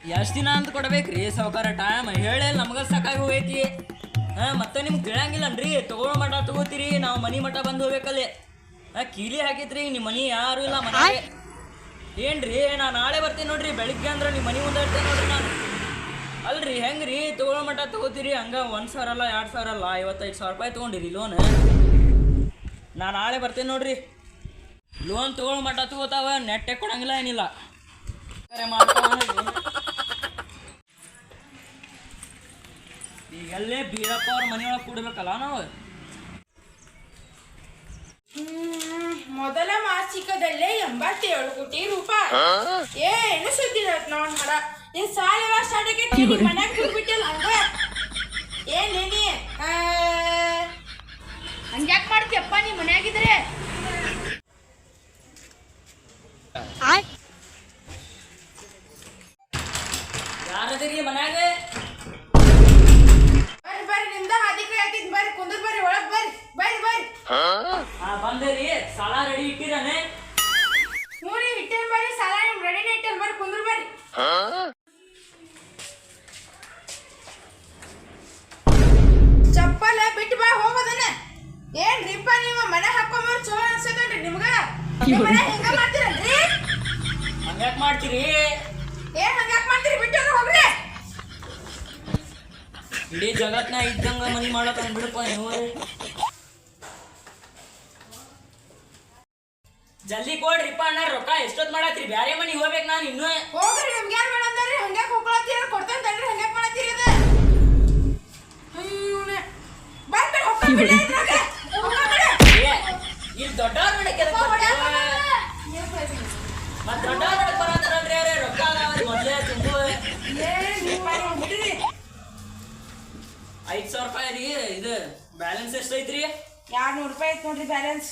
ಎಷ್ಟು ದಿನ ಅಂತ ಕೊಡ್ಬೇಕ್ರಿ ಸಾವ್ಕಾರ ಟೈಮ್ ಹೇಳಿ ನಮ್ಗೆ ಸಾಕಾಗಿ ಹೋಗೈತಿ. ಮತ್ತೆ ನಿಮ್ಗೆ ತಿಳಂಗಿಲ್ಲನ್ರಿ, ತಗೊಳ್ಳೋ ಮಠ ತಗೋತೀರಿ, ನಾವು ಮನಿ ಮಠ ಬಂದು ಹೋಗ್ಬೇಕಲ್ಲಿ. ಕೀಲಿ ಹಾಕಿತ್ರಿ, ನಿಮ್ಮ ಮನಿ ಯಾರು ಇಲ್ಲ ಮನೆಗೆ. ಏನ್ರಿ ನಾನು ನಾಳೆ ಬರ್ತೀನಿ ನೋಡ್ರಿ, ಬೆಳಿಗ್ಗೆ ಅಂದ್ರೆ ನಿಮ್ಮ ಮನೆ ಮುಂದೆ ಇರ್ತೇನೆ ನೋಡ್ರಿ ನಾನು. ಅಲ್ರಿ ಹೆಂಗ್ರಿ ತಗೊಳ್ಳೋ ಮಠ ತಗೋತೀರಿ? ಹಂಗ 1,000 ಅಲ್ಲ 2,000 ಅಲ್ಲ 55,000 ರೂಪಾಯಿ ತೊಗೊಂಡಿರಿ ಲೋನ್. ನಾನು ನಾಳೆ ಬರ್ತೇನೆ ನೋಡ್ರಿ. ಲೋನ್ ತಗೊಳ್ಳೋ ಮಠ ತಗೋತಾವ, ನೆಟ್ಟೆ ಕೊಡಂಗಿಲ್ಲ ಏನಿಲ್ಲ. ಈಗಲ್ಲೇ ಬೀರಪ್ಪ ಅವ್ರ ಮನೆಯೊಳಗೆ ಕೂಡಬೇಕಲ್ಲ ನಾವು. ಮೊದಲ ಮಾಸಿಕದಲ್ಲೇ 87 ಕೋಟಿ ರೂಪಾಯಿ. ಏನು ಸುದ್ದಿ ನೋಡ್ ಮರ, ನೀನ್ ಸಾಲ ಸ್ಟಾರ್ಟ್ ಮನ್ಯಾಗ ಕೂಡ್ಬಿಟ್ಟಿಲ್ಲ ಹಂಗ. ಏನೇನಿ ಹಂಗ್ಯಾಕ್ ಮಾಡ್ತೀಯಪ್ಪ ನೀ ಮನ್ಯಾಗಿದ್ರೆ? ಯಾರದಿರಿ ಮನ್ಯಾಗ? ಬರ್ರಿ ಬರ್ರಿ, ನಿಮ್ದ ಹಾದಿಕೆ ಹಾಕಿದ್ ಬರ್ರಿ, ಕುಂದ್ರ ಬರ್ರಿ, ಒಳಗ್ ಬರ್ರಿ, ಬರ್ರಿ ಬರ್ರಿ. ಬಂದೇರಿ, ಸಾಲ ರೆಡಿ ಇಟ್ಟಿರಾನೆ? ಮೂರಿ ಇಟ್ಟೇನ್ ಬರ್ರಿ, ಸಾಲ ನಿಮ್ ರೆಡಿನೇ ಇಟ್ಟೇನ್ ಬರ್ರಿ, ಕುಂದ್ರ ಬರ್ರಿ. ಚಪ್ಪಲ ಬಿಟ್ಟು ಬಾ ಹೋಗೋದನ್ನ. ಏನ್ರಿಪ್ಪ ನೀವು ಮನೆ ಹಾಕೊಂಬರ್ ಚಲೋ ಅನ್ಸತೇನ್ರಿ ನಿಮ್ಗ? ಮನೆ ಹೆಂಗ ಮಾಡ್ತೀರಲ್ರಿ? ಹಂಗ್ಯಾಕ್ ಮಾಡ್ತೀರಿ? ಏನ್ ಹಂಗ್ಯಾಕ್ ಮಾಡ್ತೀರಿ? ಬಿಟ್ಟು ಹೋಗ್ರಿ. ಇಡೀ ಜಗತ್ನ ಇದ್ದಂಗ ಮನಿ ಮಾಡಕ್ ಬಿಡಪ್ಪ ನೀವು. ಜಲ್ದಿ ಕೊಡ್ರಿಪ್ಪ ಅಣ್ಣ, ರೊಕ್ಕ ಎಷ್ಟೊತ್ ಮಾಡತ್ರಿ? ಬ್ಯಾರೆ ಮನಿಗೆ ಹೋಗ್ಬೇಕು ನಾನು ಇನ್ನು. ಹೋಗ್ರಿ, ನಿಮ್ಗೆ ಯಾರು ಮಾಡಂದಾರಿ? ಹಂಗ್ಯಾಕ್ ಹೋಗ್ಕೊಳತ್ತೀರ? ಕೊಡ್ತೇನೆ ತಡ್ರಿ, ಹಂಗ್ಯಾಕ್ ಮಾಡತ್ತೀರಿ ಇದು? ಬಂದ್ಬಿಡಿ, ಹೋಗ್ಬಿಡಿ ಇದ್ರಾಗ. ಇಲ್ಲಿ ದೊಡ್ಡವ್ರ ಮಾಡಕ್ಕೆ ಮತ್ ದೊಡ್ಡವ್ರ ಮಾಡಕ್ ಬರತ್ತಾರಲ್ರಿ ಅವ್ರೆ, ರೊಕ್ಕ ಮೊದ್ಲೇ ತುಂಬು. 5,000 ರೂಪಾಯಿ ರೀ. ಇದು ಬ್ಯಾಲೆನ್ಸ್ ಎಷ್ಟು ಐತ್ರಿ? 200 ರೂಪಾಯಿ ಐತ್ ನೋಡ್ರಿ ಬ್ಯಾಲೆನ್ಸ್.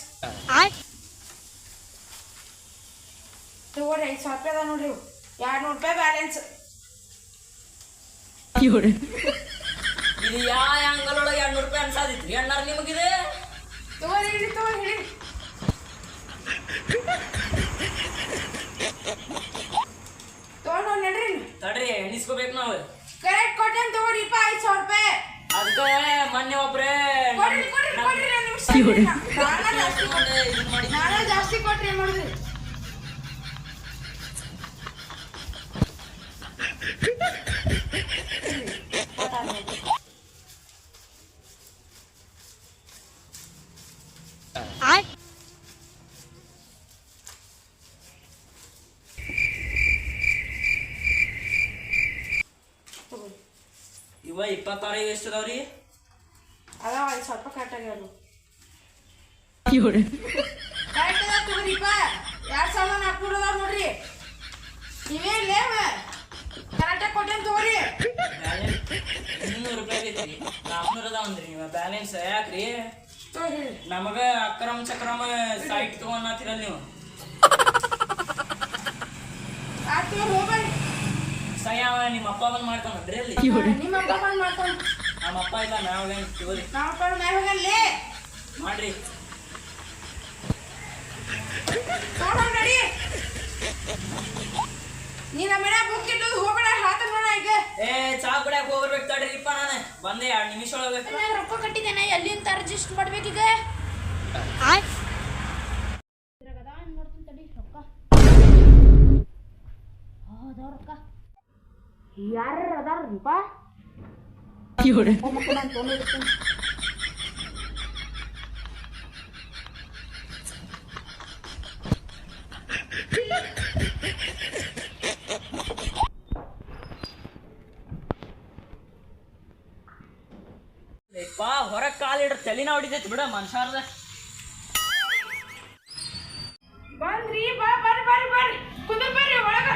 ತಗೋರಿ, 5,000 ರೂಪಾಯಿ ಅದ ನೋಡ್ರಿ, 200 ರೂಪಾಯಿ ಬ್ಯಾಲೆನ್ಸ್. ಇದು ಯಾವ ಆಂಗಲ್ ಒಳಗೆ 200 ರೂಪಾಯಿ ಅನ್ಸಾದಿತ್ರಿ ಅಣ್ಣಾರ ನಿಮಗಿದೆ? ತಗೋರಿ ಹೇಳಿ, ತಗೋರಿ ಹೇಳಿ. ತಗೊಂಡು ನಡ್ರಿ. ತಡ್ರಿ ಎಣಿಸ್ಕೋಬೇಕು ನಾವು. ಕರೆಕ್ಟ್ ಕೊಟ್ಟೇನ್ ತಗೋರಿಪ್ಪ 5,000 ರೂಪಾಯಿ. ಅದಕ್ಕೆ ಮೊನ್ನೆ ಒಬ್ರೆ ಕೊಡ್ರಿ ಕೊಡ್ರಿ ಕೊಡ್ರಿ, ನಾಳೆ ಜಾಸ್ತಿ ಕೊಟ್ರಿ ಏನ್ ಮಾಡಿದ್ರಿ? ಇವ 26 ಎಷ್ಟು ಅದಾವ್ರಿ? ಅದಾವ 5,000 ರೂಪಾಯಿ ಕರೆಕ್ಟ್ ಆಗ್ಯಾವ. ಕರೆಕ್ಟ್ ಅದ ತಗೋರಿಪ್ಪ, 2,400 ಅದಾವ ನೋಡ್ರಿ. ನೀವೇನ್ ಲೇವ ಕರೆಕ್ಟಾಗಿ ಕೊಟ್ಟೇನ್ ತಗೋರಿ. 200 ರೂಪಾಯಿ ಐತ್ರಿ, 400 ಅದಾವಂದ್ರಿ. ನೀವು ಬ್ಯಾಲೆನ್ಸ್ ಯಾಕ್ರಿ? ನಮಗ ಅಕ್ರಮ ಚಕ್ರಮ ಸೈಟ್ ತಗೊಂಡಾತಿರಲ್ಲ ನೀವು. ಸಯಾವ ನಿಮ್ಮ ಅಪ್ಪ ಬಂದ್ ಮಾಡ್ಕೊಂಡ್ರಿ ಅಲ್ಲಿ? ನಿಮ್ಮ ಅಪ್ಪ ಬಂದ್ ಮಾಡ್ಕೊಂಡ್? ನಮ್ಮ ಅಪ್ಪ ಇಲ್ಲ, ನಾವೇನ್ ತಗೋರಿ ಮಾಡ್ರಿ. ನಡಿ, ನೀ ನಮ್ಮ ಮನೆ ಬುಕ್ ಇಟ್ಟು ಹೋಗೋಣ. ಹಾತ ನೋಡ ಈಗ. ಚಾ ಕುಡಿಯಕ್ ಹೋಗ್ಬೇಕು ತಡ್ರಿಪ್ಪ, ನಾನು ಬಂದೆ 2 ನಿಮಿಷ ಒಳಗೆ. ರೊಕ್ಕ ಕಟ್ಟಿದ್ದೇನೆ, ಎಲ್ಲಿಂದ ರಿಜಿಸ್ಟರ್ ಮಾಡ್ಬೇಕೀಗ? ನೋಡ್ತೀನಿ ತಡಿ, ರೊಕ್ಕ ರೊಕ್ಕ ಯಾರು ಅದಾರಪ್ಪ? ಹೊರಗ್ ಕಾಲಿಡ್ರ ತಲೆನ ಹೊಡಿತೈತಿ ಬಿಡ ಮನುಷ್ಯರ್ದ. ಬಂದ್ರಿ, ಬರ್ರಿ ಬರ್ರಿ ಬರ್ರಿ, ಕುಂದ್ರ ಬರ್ರಿ ಒಳಗ.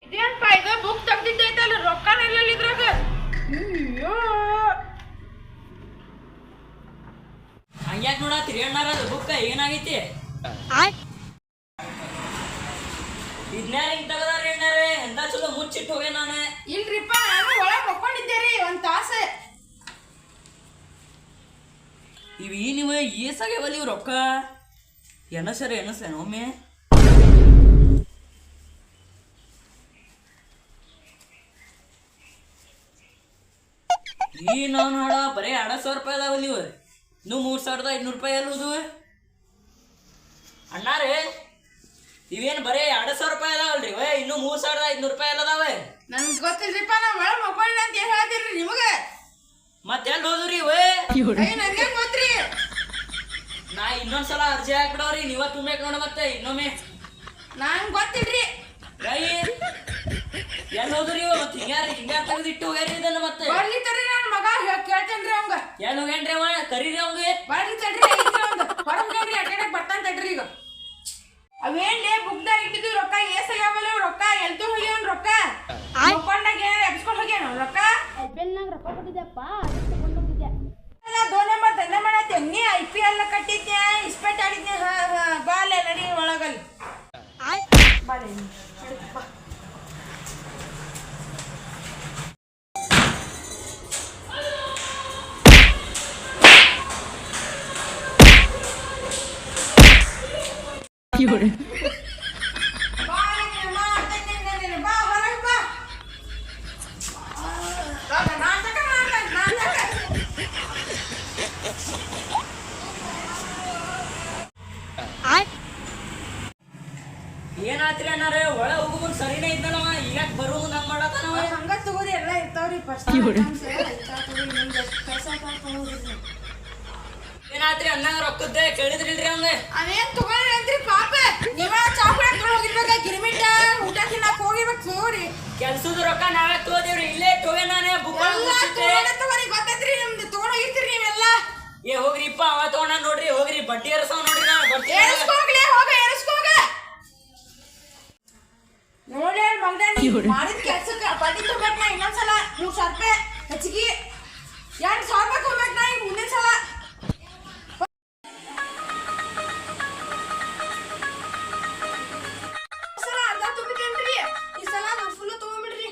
ಇದೇನ್ಪ ಇದು ಬುಕ್ ತೆಗ್ದಿದ್ದೈತಲ್ಲ, ರೊಕ್ಕನ ಇಲ್ಲ ಇದ್ರಾಗ. ಹಂಗ್ಯಾಕ್ ನೋಡತ್ತೀರಿ ಅಣ್ಣಾರ? ಅದು ಬುಕ್ಕ ಏನಾಗೈತಿ? ಇದನ್ಯಾರ ಹಿಂಗ್ ತಗದಾರಿ ಅಣ್ಣಾರೇ? ಎಂತ ಚಲೋ ಮುಚ್ಚಿಟ್ಟು ಹೋಗೆ ನಾನು. ಇಲ್ರಿಪ್ಪ, ನಾನು ಒಳಗೆ ಮಕ್ಕೊಂಡಿದ್ದೇರಿ 1 ತಾಸು. ಇವು ನೀವು ಏಸಾಗ್ಯಾವಲ್ಲಿ ಇವು ರೊಕ್ಕ? ಎನಸರ ಎನಸೇನು ಒಮ್ಮೆ? ಈ ನಾನು ಹಾಡ ಬರೀ 2,000 ರೂಪಾಯಿ ಅದಾವಲ್ಲಿ ಇವು ಇನ್ನೂ 3,500 ರೂಪಾಯಿ ಅಲ್ಲದು ಅಣ್ಣಾರೇ ಇವೇನು ಬರೀ 2,000 ರೂಪಾಯಿ ಅದಾವಲ್ರಿ ಇನ್ನೂ 3,500 ರೂಪಾಯಿ ಎಲ್ಲ ಅದಾವೆ ನನ್ಗೆ ಗೊತ್ತಿಲ್ರಿಪ್ಪ ನಾ ಒಳ ಮಕ್ಕೊಳ್ಳಿ ಅಂತ ಏನ್ ಹೇಳ್ತೀರಿ ನಿಮಗೆ ಮತ್ತೆ ಎಲ್ಲಿ ಹೋದ್ರಿ ನಂಗೆ ಗೊತ್ತ್ರಿ ನಾ ಇನ್ನೊಂದ್ಸಲ ಅರ್ಜಿ ಹಾಕ್ಬಿಡವ್ರಿ ನೀವ ತುಂಬೇಕು ನೋಡ ಮತ್ತೆ ಇನ್ನೊಮ್ಮೆ ನಂಗೆ ಗೊತ್ತಿಲ್ರಿ ಎಲ್ಲಿ ಹೋದ್ರಿ ಮತ್ತೆ ಹಿಂಗಾರ ತೆಗೆದಿಟ್ಟು ಹೋಗ್ಯಾರಿ ಇದನ್ನ ಮತ್ತೆ ಬರ್ಲಿ ತಡ್ರಿ ನನ್ನ ಮಗ ಕೇಳ್ತೇನ್ರಿ ಅವಂಗ ಎಲ್ಲಿ ಹೋಗ್ಯಾನ್ರಿ ಅವ ಕರೀರಿ ಅವಂಗೆ ಬರ್ಲಿ ತಡ್ರಿ ಹೊರಗೆ ಅಡ್ಡಾಡಕ್ ಬರ್ತಾನ ತಡ್ರಿ ಈಗ ಅವೇನ್ಲೇ ಬುಕ್ದಾಗ ಇಟ್ಟಿದ್ದು ರೊಕ್ಕ ಏಸಾಗ್ಯಾವಲ್ಲ ರೊಕ್ಕ ಎಲ್ತೋ ಹೋಗ್ಯಾವನ್ ರೊಕ್ಕ ಮುಕ್ಕೊಂಡಾಗ ಎಬ್ಸ್ಕೊಂಡ್ ಹೋಗ್ಯಾನ ರೊಕ್ಕ ಐಪಿಎಲ್ನಾಗ ರೊಕ್ಕ ಕೊಟ್ಟಿದ್ದೆಪ್ಪ ಅದಕ್ಕೆ ತಗೊಂಡ್ ಹೋಗಿದ್ದೆ. ದೋನೆ ಮಾಡಿ ದಂಡ ಮಾಡತ್ತೆ ನೀ IPL ಕಟ್ಟಿದ್ದೆ ಇಸ್ಪೆಟ್ ಆಡಿದ್ದೆ ಬಾಲೆ ನಡಿ ಒಳಗಲ್ಲಿ ಬಾಲೆ ಬಾ ಏನಾತ್ರಿ ಅಣ್ಣಾರ ಒಳ ಹೋಗು ಮುಂದ್ ಸರಿನೇ ಇದ್ದಲ್ಲವ ಈಗ ಬರೋ ಮುಂದ್ ಹಂಗ ಮಾಡತ್ತಾನವ ಹಂಗ ತಗೋರಿ ಎಲ್ಲ ಇರ್ತಾವ್ರಿ ಏನಾತ್ರಿ ಅಣ್ಣಾಗ ರೊಕ್ಕದ್ದೆ ಕೇಳಿದ್ರಿಲ್ರಿ ಹಂಗ ಅದೇನ್ ತಗೊಳ್ರಿ ಅಂತ್ರಿ ಪಾಪ ನೀವ ಚಾಕ್ಲೇಟ್ ತಗೊಂಡ್ ಹೋಗಿರ್ಬೇಕ ಗಿರ್ಮಿಟ ಊಟ ತಿನ್ನಕ್ ಹೋಗಿರ್ಬೇಕು ತಗೋರಿ ಕೆಲ್ಸದ ರೊಕ್ಕ ನಾವೇ ತಗೋದೇವ್ರಿ ಇಲ್ಲೇ ಟೋವೆ ನಾನೇ ಬುಕ್ ತಗೋರಿ ಗೊತ್ತೈತ್ರಿ ನಿಮ್ದು ತಗೊಂಡ್ ಹೋಗಿರ್ತೀರಿ ನೀವೆಲ್ಲ ಏ ಹೋಗ್ರಿಪ್ಪ ಅವ ತಗೊಂಡ ನೋಡ್ರಿ ಹೋಗ್ರಿ ಬಡ್ಡಿ ಎರಸಾವ್ ನೋಡ್ರಿ ನಾ ಏರಿಸ್ಕೋಗ್ಲಿ ಹೋಗ ಏರಿಸ್ಕೋಗ ನೋಡ್ರಿ ಮಗನ ಮಾಡಿದ ಕೆಲ್ಸಕ್ಕೆ ಬಡ್ಡಿ ತಗೋಬೇಕು ನಾ ಇನ್ನೊಂದ್ಸಲ 3,000 ರೂಪಾಯಿ ಹೆಚ್ಚಿಗೆ 2,000 ರೂಪಾಯಿ ತಗೋಬೇಕು ನಾ ಈಗ ಮುಂದಿನ ಸಲ ಅರ್ಧ ತುಂಬಿದ್ದೇನ್ರಿ ಈ ಸಲ ನಾ ಫುಲ್ ತಗೊಂಡ್ಬಿಡ್ರಿ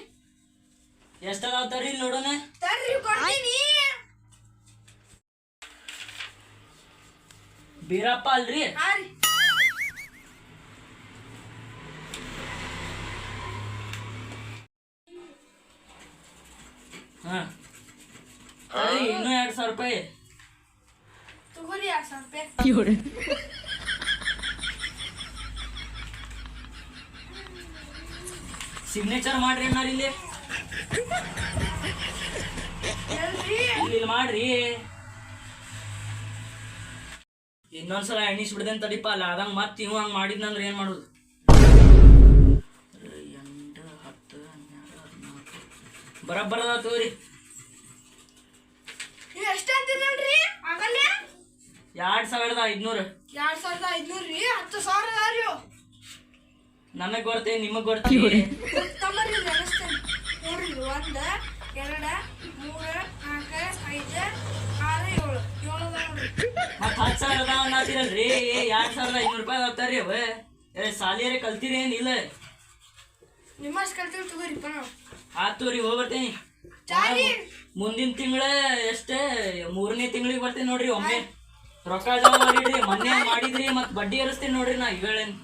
ಎಷ್ಟದಾವ್ತಾರ್ರಿ ಇಲ್ಲಿ ನೋಡೋಣ ತರ್ರಿ ಕೊಡ್ತೀನಿ ಬೀರಪ್ಪ ಅಲ್ರಿ ಹಾ ರೀ ಹಾ ಇನ್ನೂ 2,000 ರೂಪಾಯಿ ತಗೋರಿ 2,000 ರೂಪಾಯಿ ಸಿಗ್ನೇಚರ್ ಮಾಡ್ರಿ ಅಣ್ಣಾರ ಇಲ್ಲಿ ಇಲ್ಲಿ ಮಾಡ್ರಿ ಇನ್ನೊಂದ್ಸಲ ಎಣಿಸ್ ಬಿಡ್ದೇನ್ ತಡಿಪ ಅಲ್ಲ ಅದಂಗ ಮತ್ ಇವ್ ಹಂಗ ಮಾಡಿದ್ನಂದ್ರ ಏನ್ ಮಾಡುದು 8 10 12 ಬರಬ್ಬರದ ತಗೋರಿ ನೀವು ಎಷ್ಟು ಅಂತೀರಿ ಆಗಲ್ಲೇ 2,500 2,500 ರೀ 10,000 ಅದಾವ್ರಿ ನನಗ್ ಕೊಡ್ತೇವೆ ನಿಮಗ್ ಕೊಡ್ತೀವಿ ತಮ್ಮರಿ ನೆನಸ್ತೇನೆ ನೋಡ್ರಿ 1 2 3 4 5 6 7 ಮತ್ 10,000 ಅದಾವ ಅನ್ನತ್ತೀರಲ್ರಿ 2,500 ರೂಪಾಯಿ ಆಗ್ತಾರ್ರಿ ಅವ ಸಾಲಿಯರೇ ಕಲ್ತೀರಿ ಏನಿಲ್ಲ ನಿಮ್ಮಷ್ಟು ಕಲ್ತೀವಿ ತಗೋರಿಪ್ಪ ನಾವು ಆತೋರಿ ಹೋಗ್ಬರ್ತೇನಿ ಮುಂದಿನ ತಿಂಗಳ ಎಷ್ಟೇ 3ನೇ ತಿಂಗಳಿಗೆ ಬರ್ತೇನೆ ನೋಡ್ರಿ ಒಮ್ಮೆ ರೊಕ್ಕ ಜಮಾ ಮಾಡಿಡ್ರಿ ಮೊನ್ನೆ ಮಾಡಿದ್ರಿ ಮತ್ ಬಡ್ಡಿ ಏರಿಸ್ತೀನಿ ನೋಡ್ರಿ ನಾ ಈಗ ಹೇಳೇನಿ